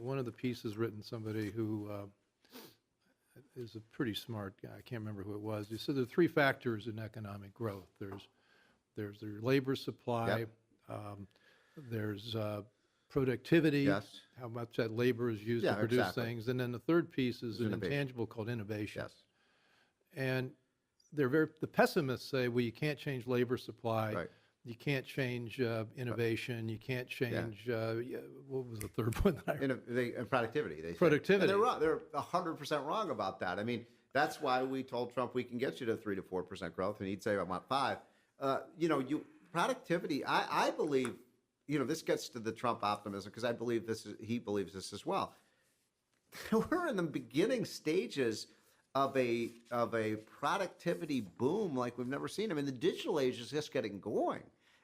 One of the pieces written somebody who is a pretty smart guy. I can't remember who it was. He said there are three factors in economic growth. There's the labor supply. Yep. There's productivity. Yes. How much that labor is used to produce exactly. things, and then the third piece is an innovation. intangible called innovation. Yes. And the pessimists say, well, you can't change labor supply. Right. You can't change innovation. You can't change, what was the third one? Productivity. They say. Productivity. And they're wrong. They're 100% wrong about that. I mean, that's why we told Trump we can get you to 3 to 4% growth, and he'd say, I want 5. Productivity, I believe, this gets to the Trump optimism, because I believe he believes this as well. We're in the beginning stages of a productivity boom like we've never seen. I mean, the digital age is just getting going,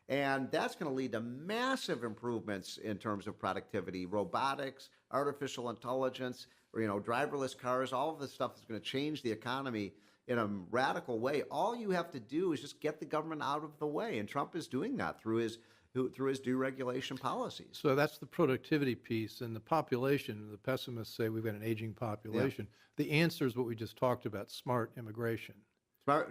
and that's going to lead to massive improvements in terms of productivity, robotics, artificial intelligence, driverless cars. All of this stuff is going to change the economy in a radical way. All you have to do is just get the government out of the way, and Trump is doing that through his deregulation policies. So that's the productivity piece. And the population, the pessimists say we've got an aging population. Yeah. The answer is what we just talked about, smart immigration.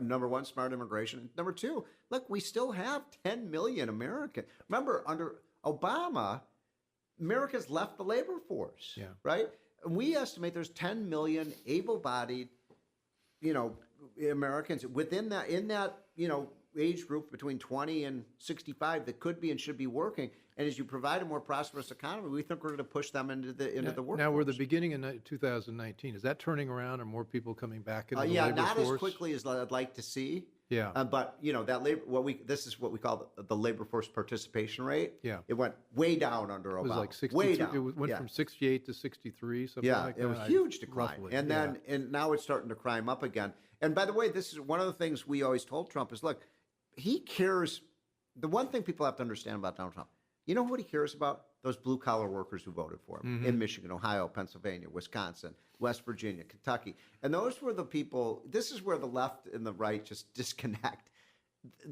Number one, smart immigration. Number two, look, we still have 10 million Americans. Remember, under Obama, America's left the labor force, right? And we estimate there's 10 million able-bodied, Americans in that age group between 20 and 65 that could be and should be working. And as you provide a more prosperous economy, we think we're going to push them into the workforce. Now, we're the beginning in 2019. Is that turning around? Are more people coming back into the labor force? Not as quickly as I'd like to see. Yeah. But that labor, this is what we call the labor force participation rate. Yeah. It went way down under Obama. It was like 63. Way down. It went from 68 to 63, something like that. It was a huge decline. Roughly. And now it's starting to climb up again. And by the way, this is one of the things we always told Trump is, look, he cares. The one thing people have to understand about Donald Trump, you know what he cares about? Those blue-collar workers who voted for him in Michigan, Ohio, Pennsylvania, Wisconsin, West Virginia, Kentucky. And those were the people, this is where the left and the right just disconnect.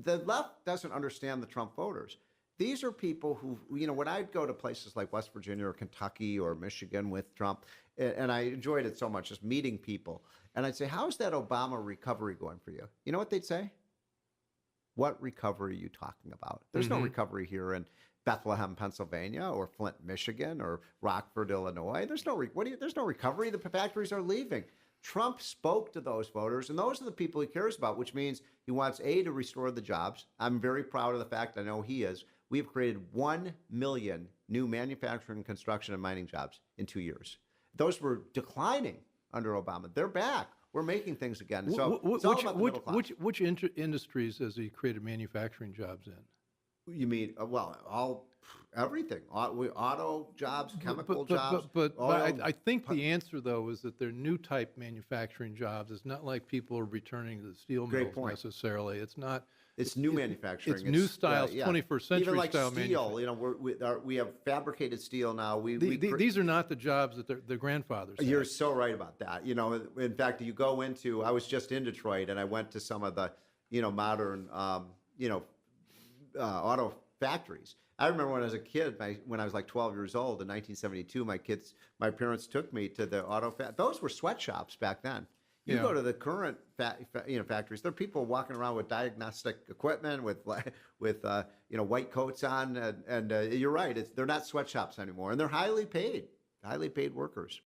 The left doesn't understand the Trump voters. These are people who, when I'd go to places like West Virginia or Kentucky or Michigan with Trump, and I enjoyed it so much, just meeting people, and I'd say, how's that Obama recovery going for you? You know what they'd say? What recovery are you talking about? There's no recovery here in Bethlehem, Pennsylvania, or Flint, Michigan, or Rockford, Illinois. There's no recovery. The factories are leaving. Trump spoke to those voters, and those are the people he cares about, which means he wants, A, to restore the jobs. I'm very proud of the fact, I know he is. We've created 1 million new manufacturing, construction, and mining jobs in 2 years. Those were declining under Obama. They're back. We're making things again. So it's all about the middle class. Which industries has he created manufacturing jobs in? You mean, everything. Auto jobs, chemical jobs. But I think the answer, though, is that they're new type manufacturing jobs. It's not like people are returning to the steel mills necessarily. It's not. It's new manufacturing. It's new styles, 21st century even like style steel. manufacturing. We have fabricated steel now. These are not the jobs that their grandfathers had. You're so right about that. In fact, you go into. I was just in Detroit, and I went to some of the, modern, auto factories. I remember when I was a kid, when I was like 12 years old in 1972, my parents took me to the auto factory. Those were sweatshops back then. You go to the current factories. There are people walking around with diagnostic equipment, with white coats on, and you're right. They're not sweatshops anymore, and they're highly paid workers.